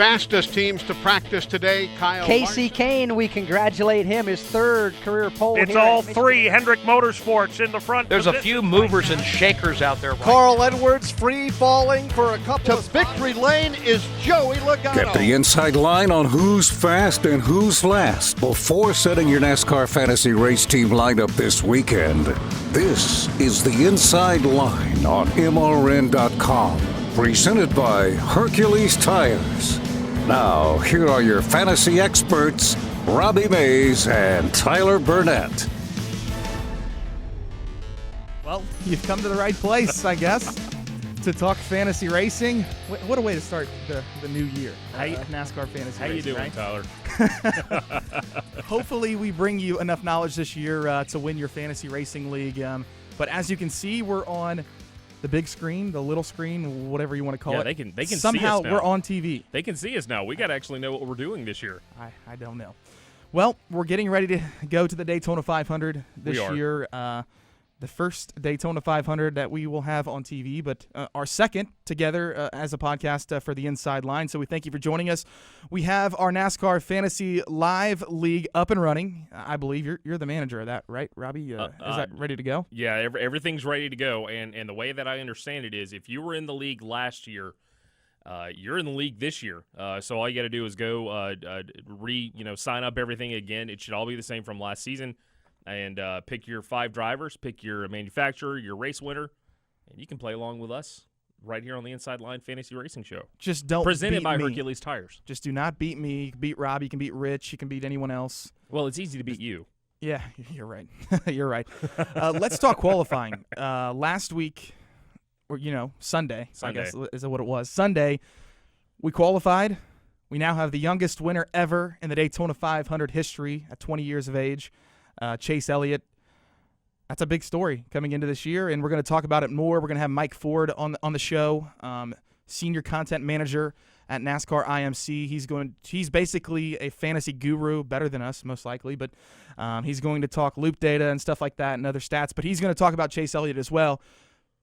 fastest teams to practice today. Kyle Casey Larson. Kane, we congratulate him, his third career pole. It's here all at three Hendrick Motorsports in the front. There's a position. few movers and shakers out there. Carl Edwards free falling for a couple To of victory lane is Joey Logano. Get the inside line on who's fast and who's last before setting your NASCAR fantasy race team lineup this weekend. This is the Inside Line on MRN.com, presented by Hercules Tires. Now, here are your fantasy experts, Robbie Mays and Tyler Burnett. Well, you've come to the right place, I guess, to talk fantasy racing. What a way to start the new year. NASCAR fantasy How racing, you doing, right? Tyler? Hopefully we bring you enough knowledge this year to win your fantasy racing league. But as you can see, we're on the big screen, the little screen, whatever you want to call it. They can Somehow see us now. we're on TV. They can see us now. We got to actually know what we're doing this year. I don't know. Well, we're getting ready to go to the Daytona 500 this year. The first Daytona 500 that we will have on TV, but our second together as a podcast for the Inside Line. So we thank you for joining us. We have our NASCAR Fantasy Live League up and running. I believe you're the manager of that, right, Robbie? Is that ready to go? Yeah, everything's ready to go. And the way that I understand it is, if you were in the league last year, you're in the league this year. So all you got to do is go sign up everything again. It should all be the same from last season. And pick your 5 drivers, pick your manufacturer, your race winner, and you can play along with us right here on the Inside Line Fantasy Racing Show. Just don't Presented beat by me. Hercules Tires. Just do not beat me. You can beat Robbie. You can beat Rich. You can beat anyone else. Well, it's easy to beat you. Yeah, you're right. You're right. Let's talk qualifying. Last week, or Sunday, I guess is what it was. Sunday, we qualified. We now have the youngest winner ever in the Daytona 500 history at 20 years of age. Chase Elliott. That's a big story coming into this year, and we're going to talk about it more. We're going to have Mike Ford on the show, senior content manager at NASCAR IMC. He's basically a fantasy guru, better than us most likely, but he's going to talk loop data and stuff like that and other stats. But he's going to talk about Chase Elliott as well.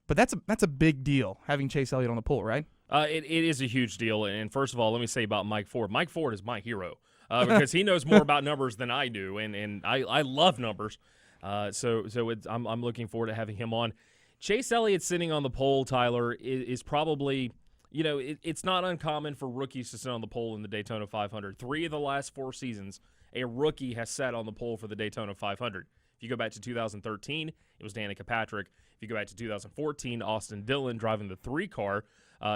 But that's a big deal having Chase Elliott on the poll, right? It is a huge deal. And first of all, let me say about Mike Ford. Mike Ford is my hero. Because he knows more about numbers than I do, and I love numbers. So I'm looking forward to having him on. Chase Elliott sitting on the pole, Tyler, is probably, it's not uncommon for rookies to sit on the pole in the Daytona 500. 3 of the last 4 seasons, a rookie has sat on the pole for the Daytona 500. If you go back to 2013, it was Danica Patrick. If you go back to 2014, Austin Dillon driving the 3 car.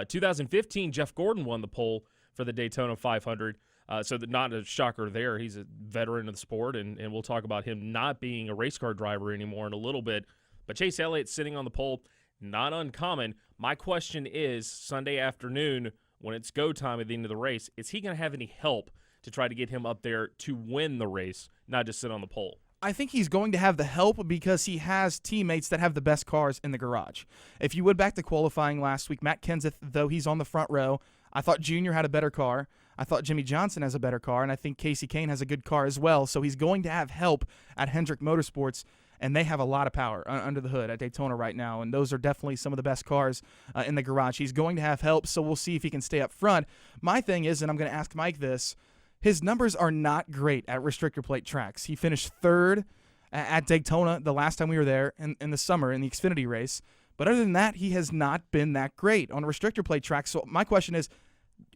2015, Jeff Gordon won the pole for the Daytona 500. So not a shocker there. He's a veteran of the sport, and we'll talk about him not being a race car driver anymore in a little bit. But Chase Elliott sitting on the pole, not uncommon. My question is, Sunday afternoon, when it's go time at the end of the race, is he going to have any help to try to get him up there to win the race, not just sit on the pole? I think he's going to have the help because he has teammates that have the best cars in the garage. If you went back to qualifying last week, Matt Kenseth, though he's on the front row, I thought Junior had a better car. I thought Jimmy Johnson has a better car, and I think Casey Kane has a good car as well. So he's going to have help at Hendrick Motorsports, and they have a lot of power under the hood at Daytona right now, and those are definitely some of the best cars in the garage. He's going to have help, so we'll see if he can stay up front. My thing is, and I'm going to ask Mike this, his numbers are not great at restrictor plate tracks. He finished 3rd at Daytona the last time we were there in the summer in the Xfinity race. But other than that, he has not been that great on a restrictor plate track. So my question is,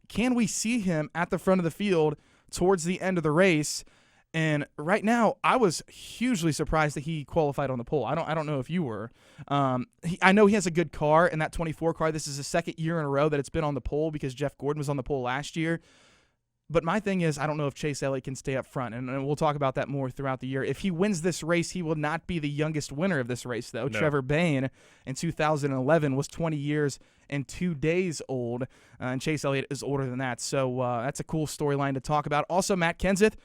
can we see him at the front of the field towards the end of the race? And right now, I was hugely surprised that he qualified on the pole. I don't know if you were. I know he has a good car in that 24 car. This is the second year in a row that it's been on the pole because Jeff Gordon was on the pole last year. But my thing is, I don't know if Chase Elliott can stay up front, and we'll talk about that more throughout the year. If he wins this race, he will not be the youngest winner of this race, though. No. Trevor Bayne in 2011 was 20 years and 2 days old, and Chase Elliott is older than that. So that's a cool storyline to talk about. Also, Matt Kenseth,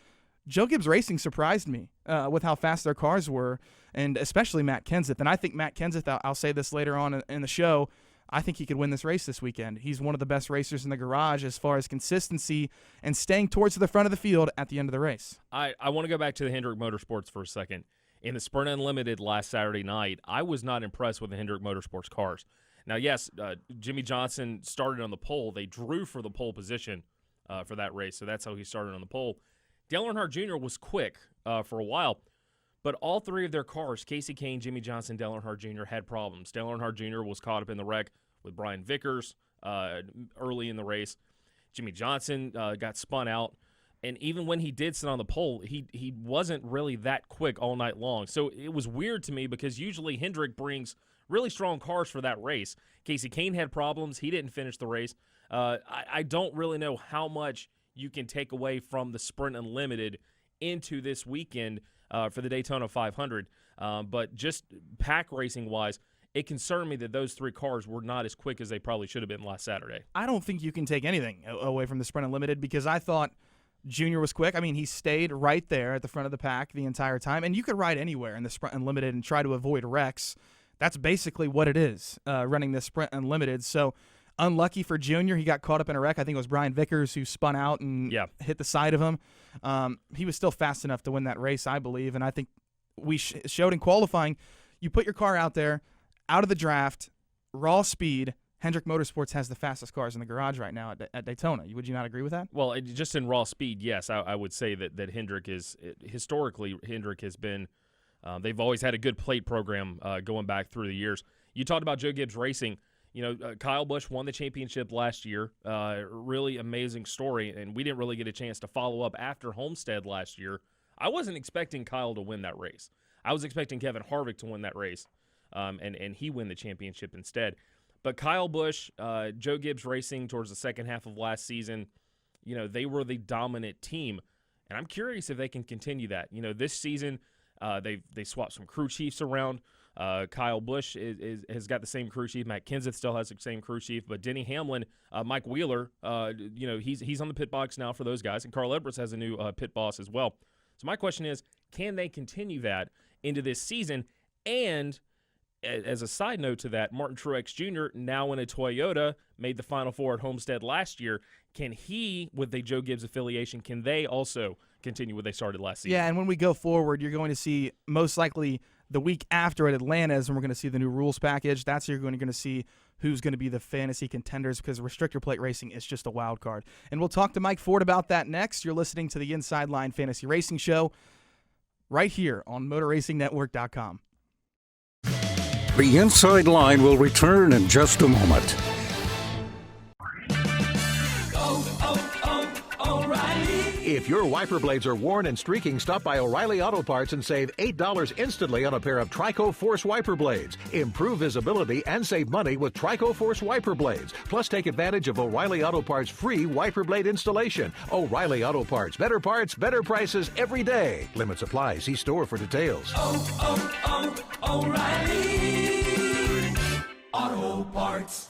Joe Gibbs Racing surprised me with how fast their cars were, and especially Matt Kenseth. And I think Matt Kenseth, I'll say this later on in the show, I think he could win this race this weekend. He's one of the best racers in the garage as far as consistency and staying towards the front of the field at the end of the race. I want to go back to the Hendrick Motorsports for a second. In the Sprint Unlimited last Saturday night, I was not impressed with the Hendrick Motorsports cars. Now, yes, Jimmy Johnson started on the pole. They drew for the pole position. for that race. So that's how he started on the pole. Dale Earnhardt Jr. was quick for a while, but all three of their cars, Kasey Kahne, Jimmy Johnson, Dale Earnhardt Jr., had problems. Dale Earnhardt Jr. was caught up in the wreck with Brian Vickers early in the race. Jimmy Johnson got spun out. And even when he did sit on the pole, he wasn't really that quick all night long. So it was weird to me because usually Hendrick brings really strong cars for that race. Kasey Kahne had problems. He didn't finish the race. I don't really know how much you can take away from the Sprint Unlimited into this weekend for the Daytona 500. But just pack racing-wise, it concerned me that those three cars were not as quick as they probably should have been last Saturday. I don't think you can take anything away from the Sprint Unlimited because I thought Junior was quick. I mean, he stayed right there at the front of the pack the entire time, and you could ride anywhere in the Sprint Unlimited and try to avoid wrecks. That's basically what it is, running the Sprint Unlimited. So unlucky for Junior, he got caught up in a wreck. I think it was Brian Vickers who spun out and hit the side of him. He was still fast enough to win that race, I believe, and I think we showed in qualifying, you put your car out there, out of the draft, raw speed. Hendrick Motorsports has the fastest cars in the garage right now at Daytona. Would you not agree with that? Well, just in raw speed, yes, I would say that Hendrick is historically Hendrick has been. They've always had a good plate program going back through the years. You talked about Joe Gibbs Racing. Kyle Busch won the championship last year. Really amazing story, and we didn't really get a chance to follow up after Homestead last year. I wasn't expecting Kyle to win that race. I was expecting Kevin Harvick to win that race, and he win the championship instead. But Kyle Busch, Joe Gibbs Racing towards the second half of last season, they were the dominant team. And I'm curious if they can continue that. This season they swapped some crew chiefs around. Kyle Busch has got the same crew chief. Matt Kenseth still has the same crew chief. But Denny Hamlin, Mike Wheeler, he's on the pit box now for those guys. And Carl Edwards has a new pit boss as well. So my question is, can they continue that into this season? And as a side note to that, Martin Truex Jr., now in a Toyota, made the Final Four at Homestead last year. Can he, with the Joe Gibbs affiliation, can they also continue what they started last season? Yeah, and when we go forward, you're going to see most likely the week after at Atlanta is when we're going to see the new rules package. That's where you're going to see who's going to be the fantasy contenders because restrictor plate racing is just a wild card. And we'll talk to Mike Ford about that next. You're listening to the Inside Line Fantasy Racing Show right here on MotorRacingNetwork.com. The Inside Line will return in just a moment. If your wiper blades are worn and streaking, stop by O'Reilly Auto Parts and save $8 instantly on a pair of Trico Force wiper blades. Improve visibility and save money with Trico Force wiper blades. Plus, take advantage of O'Reilly Auto Parts' free wiper blade installation. O'Reilly Auto Parts. Better parts, better prices every day. Limits apply. See store for details. O'Reilly Auto Parts.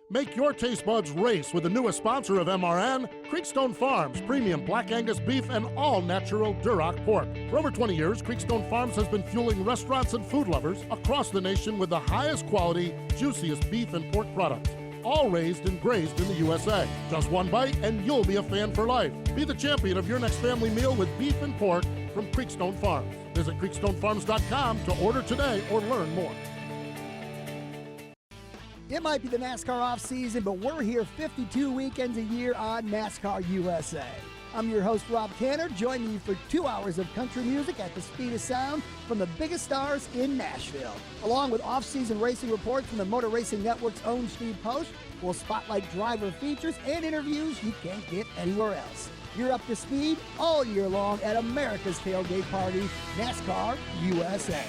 Make your taste buds race with the newest sponsor of MRN, Creekstone Farms, premium Black Angus beef and all-natural Duroc pork. For over 20 years, Creekstone Farms has been fueling restaurants and food lovers across the nation with the highest quality, juiciest beef and pork products, all raised and grazed in the USA. Just one bite and you'll be a fan for life. Be the champion of your next family meal with beef and pork from Creekstone Farms. Visit creekstonefarms.com to order today or learn more. It might be the NASCAR off-season, but we're here 52 weekends a year on NASCAR USA. I'm your host, Rob Canner, joining you for 2 hours of country music at the speed of sound from the biggest stars in Nashville. Along with off-season racing reports from the Motor Racing Network's own Steve Post, we'll spotlight driver features and interviews you can't get anywhere else. You're up to speed all year long at America's tailgate party, NASCAR USA.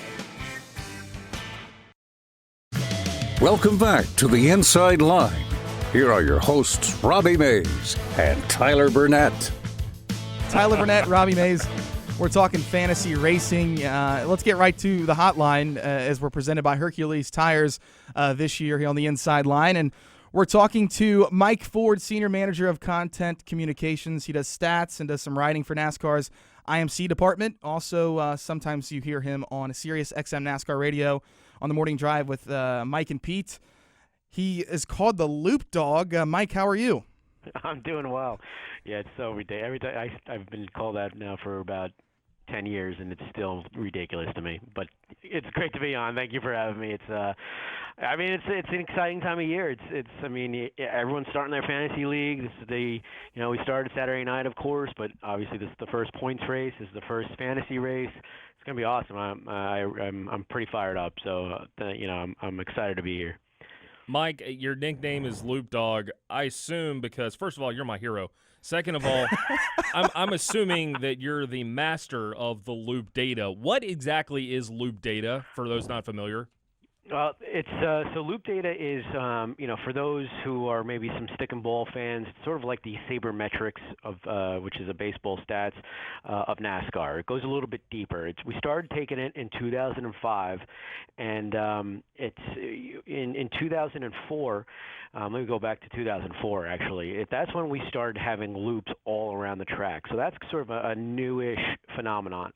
Welcome back to the Inside Line. Here are your hosts, Robbie Mays and Tyler Burnett. Tyler Burnett, Robbie Mays. We're talking fantasy racing. Let's get right to the hotline as we're presented by Hercules Tires this year here on the Inside Line. And we're talking to Mike Ford, Senior Manager of Content Communications. He does stats and does some writing for NASCAR's IMC department. Also, sometimes you hear him on Sirius XM NASCAR Radio on the morning drive with Mike and Pete. He is called the Loop Dog. Mike, how are you? I'm doing well. Yeah, it's so ridiculous. Every day I've been called that now for about 10 years, and it's still ridiculous to me. But it's great to be on. Thank you for having me. It's an exciting time of year. Everyone's starting their fantasy league. This is we started Saturday night, of course, but obviously this is the first points race. This is the first fantasy race. It's gonna be awesome. I'm pretty fired up. So I'm excited to be here. Mike, your nickname is Loop Dog. I assume because first of all, you're my hero. Second of all, I'm assuming that you're the master of the loop data. What exactly is loop data for those not familiar? It's so loop data is for those who are maybe some stick and ball fans, it's sort of like the sabermetrics of which is a baseball stats of NASCAR. It goes a little bit deeper. We started taking it in 2005, and it's in 2004. Let me go back to 2004. Actually, that's when we started having loops all around the track. So that's sort of a newish phenomenon.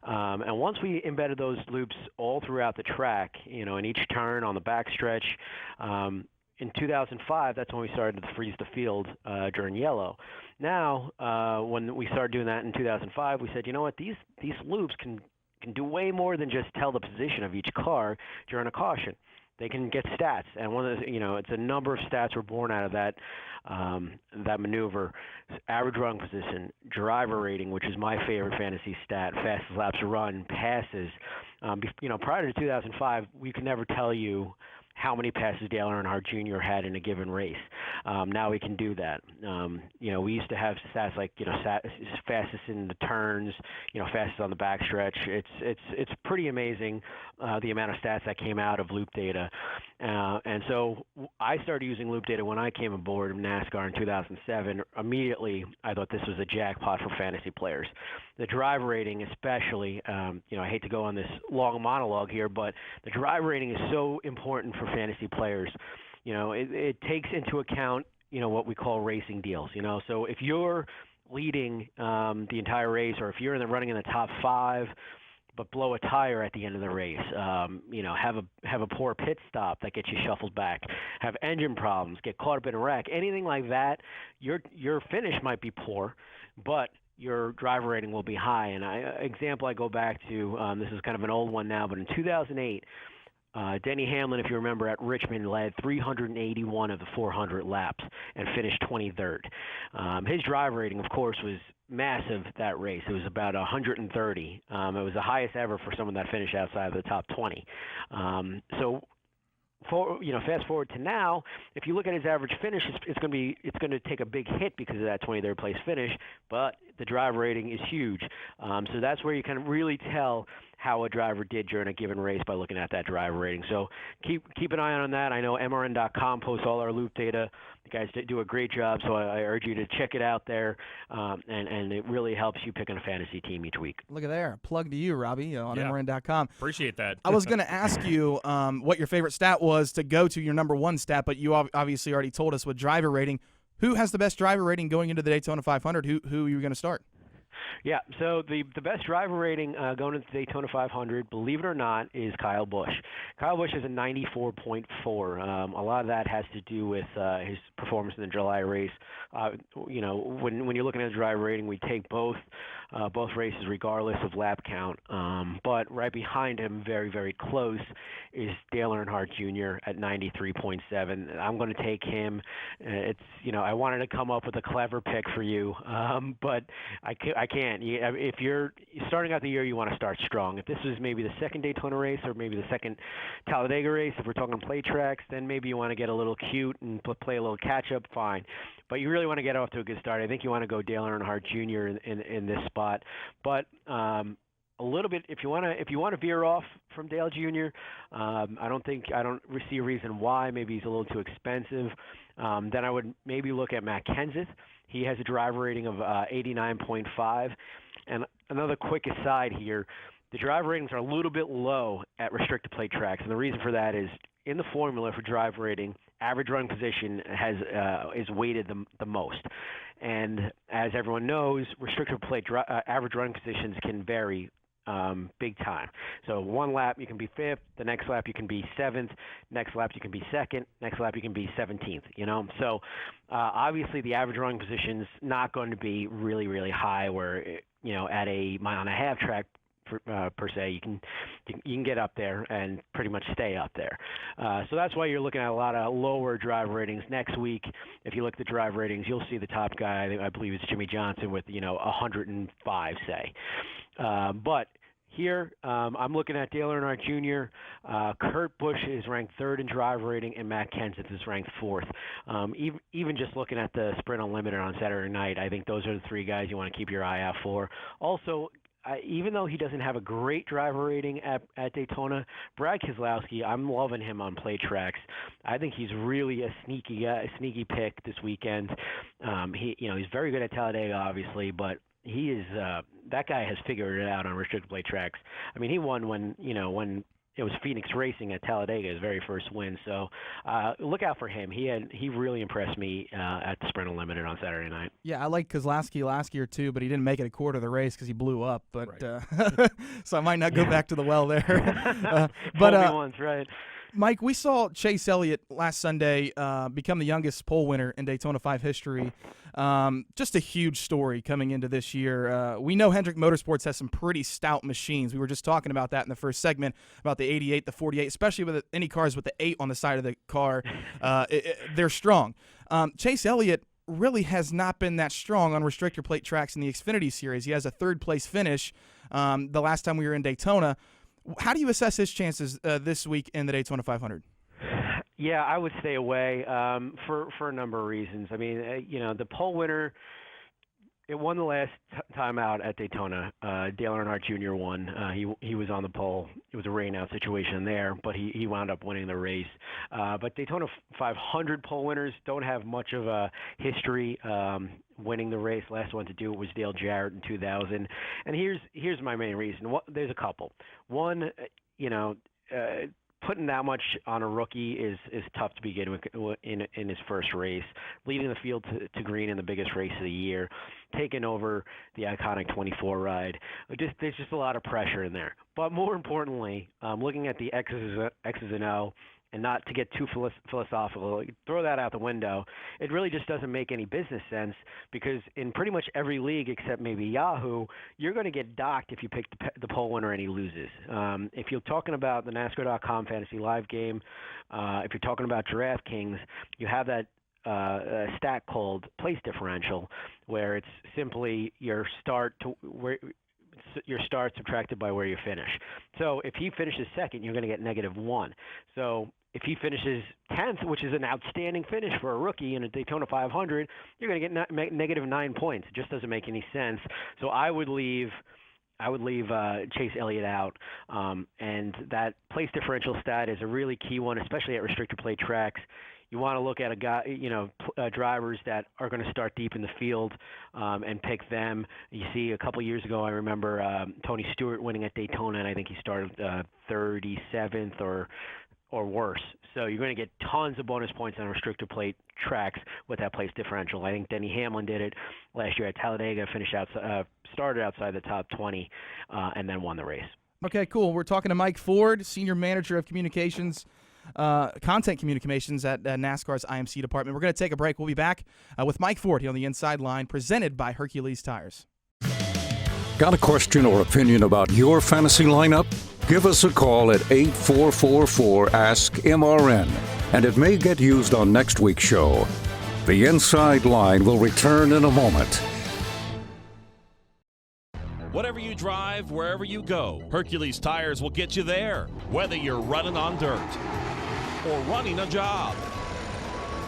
And once we embedded those loops all throughout the track, in each turn on the backstretch, in 2005, that's when we started to freeze the field during yellow. Now, when we started doing that in 2005, we said, you know what, these loops can do way more than just tell the position of each car during a caution. They can get stats, and one of the, it's a number of stats were born out of that maneuver. Average run position, driver rating, which is my favorite fantasy stat, fastest laps run, passes. Prior to 2005, we could never tell you how many passes Dale Earnhardt Jr. had in a given race. Now we can do that. We used to have stats like fastest in the turns, fastest on the backstretch. It's pretty amazing the amount of stats that came out of loop data. And so I started using loop data when I came aboard NASCAR in 2007. Immediately, I thought this was a jackpot for fantasy players. The driver rating, especially, I hate to go on this long monologue here, but the driver rating is so important for fantasy players. It takes into account, what we call racing deals. So if you're leading the entire race, or if you're running in the top 5, but blow a tire at the end of the race, have a poor pit stop that gets you shuffled back, have engine problems, get caught up in a wreck, anything like that, your finish might be poor, but your driver rating will be high. And example I go back to, this is kind of an old one now, but in 2008, Denny Hamlin, if you remember, at Richmond led 381 of the 400 laps and finished 23rd. His driver rating, of course, was massive that race. It was about 130. It was the highest ever for someone that finished outside of the top 20. Fast forward to now, if you look at his average finish, it's going to take a big hit because of that 23rd place finish, but the driver rating is huge. So that's where you can really tell how a driver did during a given race by looking at that driver rating. So keep an eye on that. I know MRN.com posts all our loop data. The guys do a great job, so I urge you to check it out there, and it really helps you pick on a fantasy team each week. Look at there. Plug to you, Robbie, on MRN.com. Appreciate that. I was going to ask you what your favorite stat was to go to your number one stat, but you obviously already told us with driver rating. Who has the best driver rating going into the Daytona 500? Who are you going to start? Yeah, so the best driver rating going into the Daytona 500, believe it or not, is Kyle Busch. Kyle Busch is a 94.4. A lot of that has to do with his performance in the July race. When you're looking at a driver rating, we take both races regardless of lap count. But right behind him, very, very close, is Dale Earnhardt Jr. at 93.7. I'm going to take him. I wanted to come up with a clever pick for you, but I can't. If you're starting out the year, you want to start strong. If this is maybe the second Daytona race or maybe the second Talladega race, if we're talking play tracks, then maybe you want to get a little cute and play a little catch-up, fine. But you really want to get off to a good start. I think you want to go Dale Earnhardt Jr. in this spot. But a little bit, if you want to veer off from Dale Jr., I don't see a reason why. Maybe he's a little too expensive. Then I would maybe look at Matt Kenseth. He has a driver rating of 89.5. And another quick aside here, the driver ratings are a little bit low at restricted plate tracks, and the reason for that is in the formula for driver rating, average running position is weighted the most. And as everyone knows, restricted plate average running positions can vary big time. So one lap you can be 5th, the next lap you can be 7th, next lap you can be 2nd, next lap you can be 17th, So obviously the average running position's not going to be really, really high where, at a mile-and-a-half track per se, you can get up there and pretty much stay up there. So that's why you're looking at a lot of lower drive ratings next week. If you look at the drive ratings, you'll see the top guy, I believe it's Jimmy Johnson with 105, say. But here, I'm looking at Dale Earnhardt Jr. Kurt Busch is ranked 3rd in drive rating, and Matt Kenseth is ranked 4th. Even just looking at the Sprint Unlimited on Saturday night, I think those are the 3 guys you want to keep your eye out for. Also, even though he doesn't have a great driver rating at Daytona, Brad Keselowski, I'm loving him on play tracks. I think he's really a sneaky pick this weekend. He's very good at Talladega, obviously, but he is that guy has figured it out on restricted plate tracks. I mean, he won when it was Phoenix Racing at Talladega, his very first win. So look out for him. He really impressed me at the Sprint Unlimited on Saturday night. Yeah, I like Keselowski last year too, but he didn't make it a quarter of the race because he blew up. But so I might not go back to the well there. But once, right. Mike, we saw Chase Elliott last Sunday become the youngest pole winner in Daytona 5 history. Just a huge story coming into this year. We know Hendrick Motorsports has some pretty stout machines. We were just talking about that in the first segment, about the 88, the 48, especially with any cars with the 8 on the side of the car. They're strong. Chase Elliott really has not been that strong on restrictor plate tracks in the Xfinity Series. He has a 3rd-place finish the last time we were in Daytona. How do you assess his chances this week in the Daytona 500? Yeah, I would stay away for a number of reasons. I mean, the pole winner, it won the last time out at Daytona. Dale Earnhardt Jr. won. He was on the pole. It was a rain-out situation there, but he wound up winning the race. But Daytona 500 pole winners don't have much of a history winning the race. Last one to do it was Dale Jarrett in 2000. And here's my main reason. There's a couple. One, putting that much on a rookie is tough to begin with in his first race. Leading the field to green in the biggest race of the year, taking over the iconic 24 ride. There's just a lot of pressure in there. But more importantly, looking at the X's and O, and not to get too philosophical, throw that out the window. It really just doesn't make any business sense because in pretty much every league except maybe Yahoo, you're going to get docked if you pick the pole winner and he loses. If you're talking about the NASCAR.com Fantasy Live game, if you're talking about DraftKings, you have that stat called place differential, where it's simply your start subtracted by where you finish. So if he finishes 2nd, you're going to get -1. So if he finishes 10th, which is an outstanding finish for a rookie in a Daytona 500, you're going to get -9 points. It just doesn't make any sense. So I would leave Chase Elliott out, and that place differential stat is a really key one, especially at restrictor plate tracks. You want to look at a guy, drivers that are going to start deep in the field and pick them. You see, a couple years ago, I remember Tony Stewart winning at Daytona, and I think he started 37th or worse. So you're going to get tons of bonus points on restrictor plate tracks with that place differential. I think Denny Hamlin did it last year at Talladega, started outside the top 20, and then won the race. Okay, cool. We're talking to Mike Ford, Senior Manager of Communications, Content Communications at NASCAR's IMC department. We're going to take a break. We'll be back with Mike Ford here on the Inside Line, presented by Hercules Tires. Got a question or opinion about your fantasy lineup? Give us a call at 8444-ASK-MRN, and it may get used on next week's show. The Inside Line will return in a moment. Whatever you drive, wherever you go, Hercules Tires will get you there, whether you're running on dirt or running a job.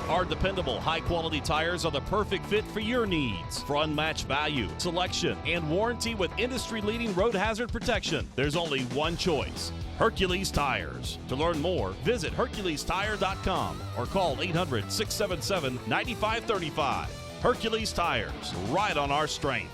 Our dependable, high-quality tires are the perfect fit for your needs. For unmatched value, selection, and warranty with industry-leading road hazard protection, there's only one choice: Hercules Tires. To learn more, visit HerculesTire.com or call 800-677-9535. Hercules Tires, ride on our strength.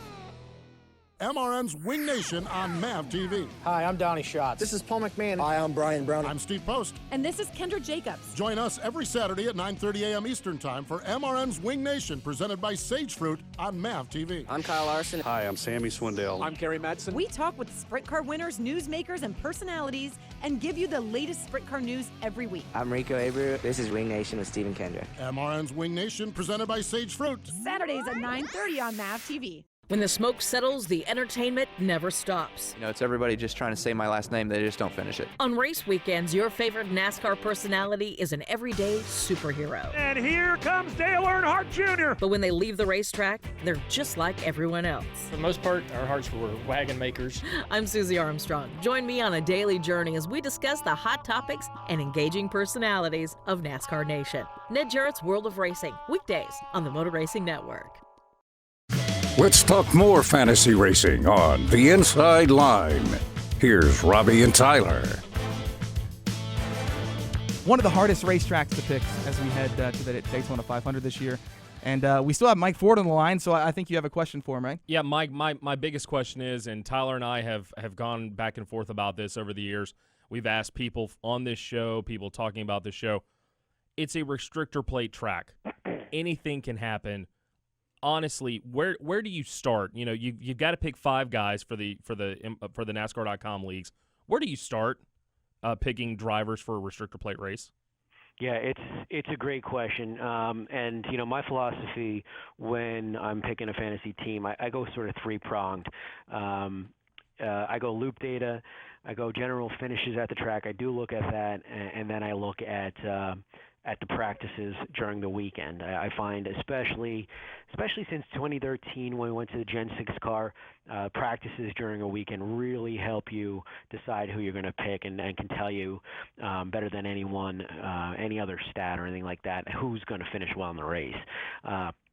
MRN's Wing Nation on MAV TV. Hi, I'm Donnie Schatz. This is Paul McMahon. Hi, I'm Brian Brown. I'm Steve Post. And this is Kendra Jacobs. Join us every Saturday at 9:30 a.m. Eastern Time for MRN's Wing Nation, presented by Sage Fruit on MAV TV. I'm Kyle Larson. Hi, I'm Sammy Swindell. I'm Kerry Madsen. We talk with sprint car winners, newsmakers, and personalities and give you the latest sprint car news every week. I'm Rico Abreu. This is Wing Nation with Stephen Kendrick. MRN's Wing Nation, presented by Sage Fruit. Saturdays at 9:30 on MAV TV. When the smoke settles, the entertainment never stops. You know, it's everybody just trying to say my last name. They just don't finish it. On race weekends, your favorite NASCAR personality is an everyday superhero. And here comes Dale Earnhardt Jr. But when they leave the racetrack, they're just like everyone else. For the most part, our hearts were wagon makers. I'm Susie Armstrong. Join me on a daily journey as we discuss the hot topics and engaging personalities of NASCAR Nation. Ned Jarrett's World of Racing, weekdays on the Motor Racing Network. Let's talk more fantasy racing on The Inside Line. Here's Robbie and Tyler. One of the hardest racetracks to pick as we head to the Daytona 500 this year. And we still have Mike Ford on the line, so I think you have a question for him, right? Yeah, Mike, my biggest question is, and Tyler and I have gone back and forth about this over the years. We've asked people on this show, people talking about this show. It's a restrictor plate track. Anything can happen. Honestly, where do you start? You know, you've got to pick 5 guys for the NASCAR.com leagues. Where do you start picking drivers for a restrictor plate race? Yeah, it's a great question, and you know my philosophy when I'm picking a fantasy team, I go sort of 3-pronged. I go loop data, I go general finishes at the track. I do look at that, and then I look at the practices during the weekend. I find especially since 2013 when we went to the Gen 6 car, practices during a weekend really help you decide who you're going to pick and can tell you better than anyone, any other stat or anything like that, who's going to finish well in the race.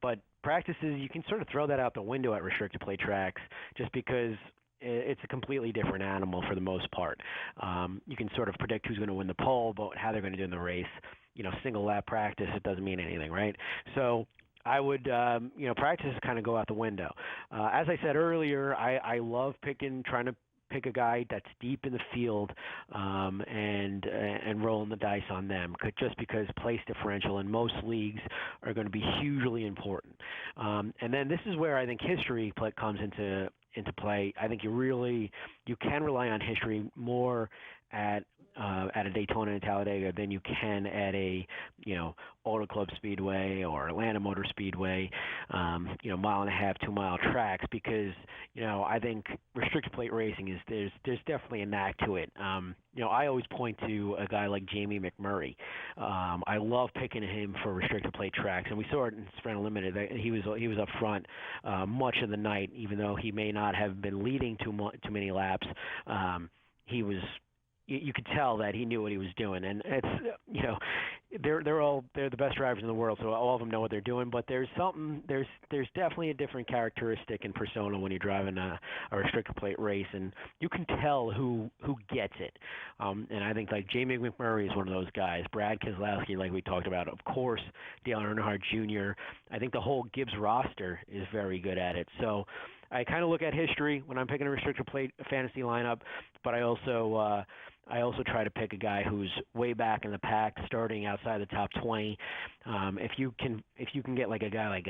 But practices, you can sort of throw that out the window at restricted plate tracks just because it's a completely different animal for the most part. You can sort of predict who's going to win the pole, but how they're going to do in the race. You know, single lap practice, it doesn't mean anything, right? So I would, practices kind of go out the window. As I said earlier, I love trying to pick a guy that's deep in the field and rolling the dice on them, just because place differential in most leagues are going to be hugely important. And then this is where I think history comes into play. I think you can rely on history more at a Daytona and Talladega than you can at a Auto Club Speedway or Atlanta Motor Speedway, 1.5 mile, 2 mile tracks, because I think restricted plate racing is there's definitely a knack to it. I always point to a guy like Jamie McMurray. I love picking him for restricted plate tracks, and we saw it in Sprint Unlimited. He was up front much of the night, even though he may not have been leading too many laps. He was. You could tell that he knew what he was doing, and it's they're the best drivers in the world, so all of them know what they're doing. But there's definitely a different characteristic and persona when you're driving a restricted plate race, and you can tell who gets it. And I think like Jamie McMurray is one of those guys. Brad Keselowski, like we talked about, of course, Dale Earnhardt Jr. I think the whole Gibbs roster is very good at it. So I kind of look at history when I'm picking a restricted plate fantasy lineup, but I also try to pick a guy who's way back in the pack, starting outside the top 20. If you can get like a guy like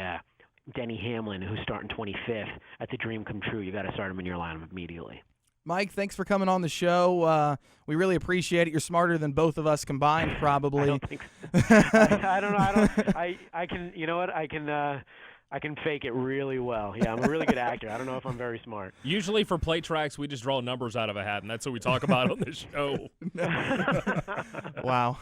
Denny Hamlin, who's starting 25th, that's a dream come true. You got to start him in your lineup immediately. Mike, thanks for coming on the show. We really appreciate it. You're smarter than both of us combined, probably. I don't think so. I don't know. I can. You know what? I can fake it really well. Yeah, I'm a really good actor. I don't know if I'm very smart. Usually for plate tracks, we just draw numbers out of a hat, and that's what we talk about on this show. Wow.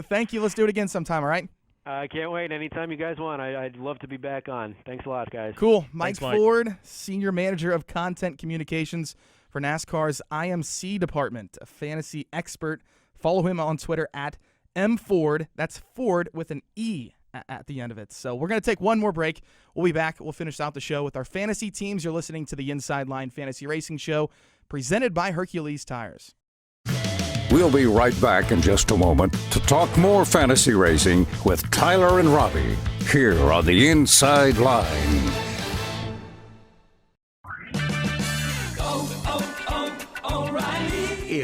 Thank you. Let's do it again sometime, all right? I can't wait. Anytime you guys want, I'd love to be back on. Thanks a lot, guys. Cool. Mike Ford, Senior Manager of Content Communications for NASCAR's IMC department, a fantasy expert. Follow him on Twitter at @MFord. That's Ford with an E at the end of it. So we're going to take one more break. We'll be back. We'll finish out the show with our fantasy teams. You're listening to the Inside Line Fantasy Racing Show, presented by Hercules Tires. We'll be right back in just a moment to talk more fantasy racing with Tyler and Robbie here on the Inside Line.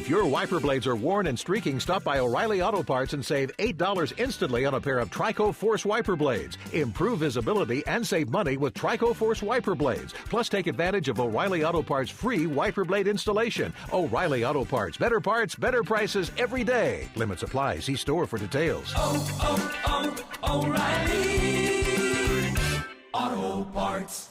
If your wiper blades are worn and streaking, stop by O'Reilly Auto Parts and save $8 instantly on a pair of Trico Force wiper blades. Improve visibility and save money with Trico Force wiper blades. Plus, take advantage of O'Reilly Auto Parts' free wiper blade installation. O'Reilly Auto Parts. Better parts, better prices every day. Limits apply. See store for details. O'Reilly Auto Parts.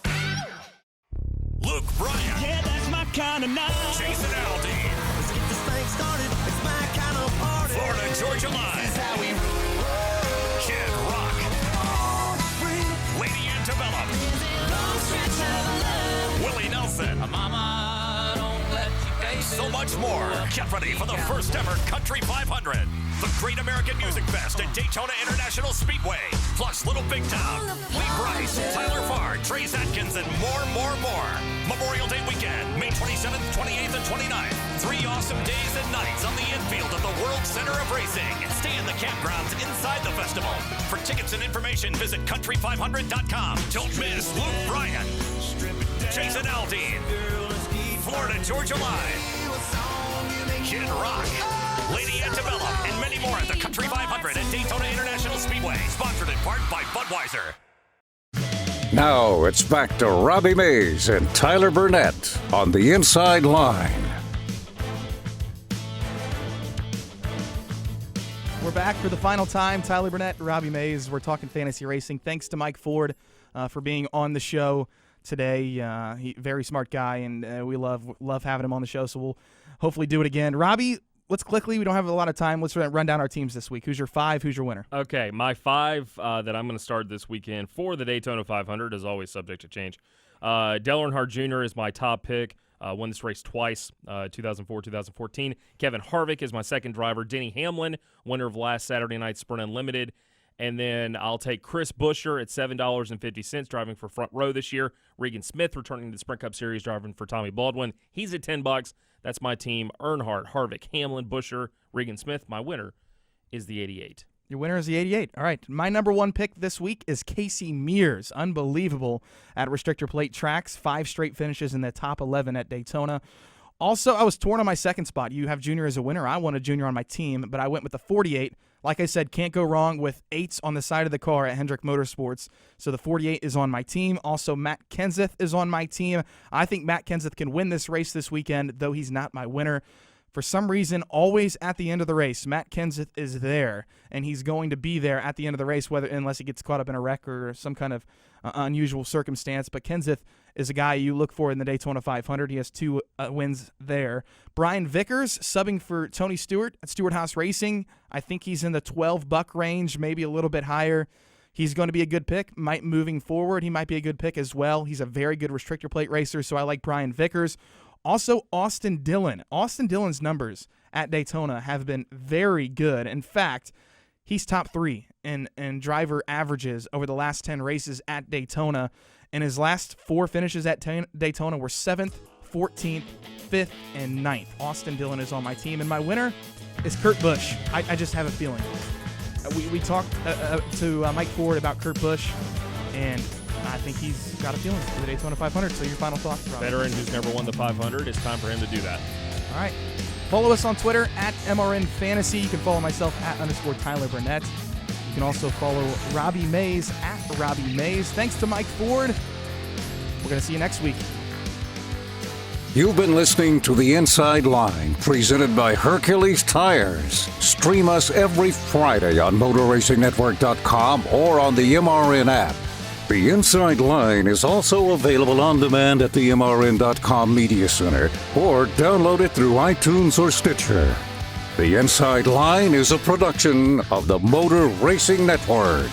Luke Bryan. Yeah, that's my kind of night. Jason Aldean. Let's get this thing started. It's my kind of party. Florida Georgia Line. This is how we roll. Kid Rock. All free. Lady Antebellum. Long stretch of love. Willie Nelson. Mama, don't let you pay. And so much more. Get ready for the first ever Country 500. The Great American Music Fest at Daytona International Speedway. Plus Little Big Town, Lee Brice, Tyler Farr, Trace Atkins, and more. Memorial Day weekend, May 27th, 28th, and 29th. 3 awesome days and nights on the infield of the World Center of Racing. Stay in the campgrounds inside the festival. For tickets and information, visit country500.com. Don't miss Luke Bryan, Jason Aldean, Florida Georgia Line, Kid Rock, Lady Antebellum, and many more at the Country 500 at Daytona International Speedway. Sponsored in part by Budweiser. Now it's back to Robbie Mays and Tyler Burnett on the Inside Line. We're back for the final time. Tyler Burnett, Robbie Mays. We're talking fantasy racing. Thanks to Mike Ford for being on the show today. He very smart guy, and we love having him on the show. So we'll hopefully do it again. Robbie, let's quickly. We don't have a lot of time. Let's run down our teams this week. Who's your 5? Who's your winner? Okay, my 5 that I'm going to start this weekend for the Daytona 500 is always subject to change. Dale Earnhardt Jr. is my top pick. Won this race twice, 2004, 2014. Kevin Harvick is my second driver. Denny Hamlin, winner of last Saturday Night Sprint Unlimited. And then I'll take Chris Buescher at $7.50, driving for Front Row this year. Regan Smith returning to the Sprint Cup Series, driving for Tommy Baldwin. He's at $10. That's my team. Earnhardt, Harvick, Hamlin, Buescher, Regan Smith. My winner is the 88. Your winner is the 88. All right. My number 1 pick this week is Casey Mears. Unbelievable at restrictor plate tracks. 5 straight finishes in the top 11 at Daytona. Also, I was torn on my second spot. You have Junior as a winner. I wanted Junior on my team, but I went with the 48. Like I said, can't go wrong with 8s on the side of the car at Hendrick Motorsports. So the 48 is on my team. Also, Matt Kenseth is on my team. I think Matt Kenseth can win this race this weekend, though he's not my winner. For some reason, always at the end of the race, Matt Kenseth is there, and he's going to be there at the end of the race, unless he gets caught up in a wreck or some kind of unusual circumstance. But Kenseth is a guy you look for in the Daytona 500. He has 2 wins there. Brian Vickers, subbing for Tony Stewart at Stewart House Racing. I think he's in the $12 range, maybe a little bit higher. He's going to be a good pick. Moving forward, he might be a good pick as well. He's a very good restrictor plate racer, so I like Brian Vickers. Also, Austin Dillon. Austin Dillon's numbers at Daytona have been very good. In fact, he's top 3 in driver averages over the last 10 races at Daytona. And his last 4 finishes at Daytona were 7th, 14th, 5th, and 9th. Austin Dillon is on my team. And my winner is Kurt Busch. I just have a feeling. We talked to Mike Ford about Kurt Busch, and I think he's got a feeling for the Daytona 500. So your final thoughts, Rob? Veteran who's never won the 500. It's time for him to do that. All right. Follow us on Twitter at MRN Fantasy. You can follow myself at _Tyler Burnett. You can also follow Robbie Mays at Robbie Mays. Thanks to Mike Ford. We're going to see you next week. You've been listening to The Inside Line, presented by Hercules Tires. Stream us every Friday on MotorRacingNetwork.com or on the MRN app. The Inside Line is also available on demand at the MRN.com Media Center or download it through iTunes or Stitcher. The Inside Line is a production of the Motor Racing Network.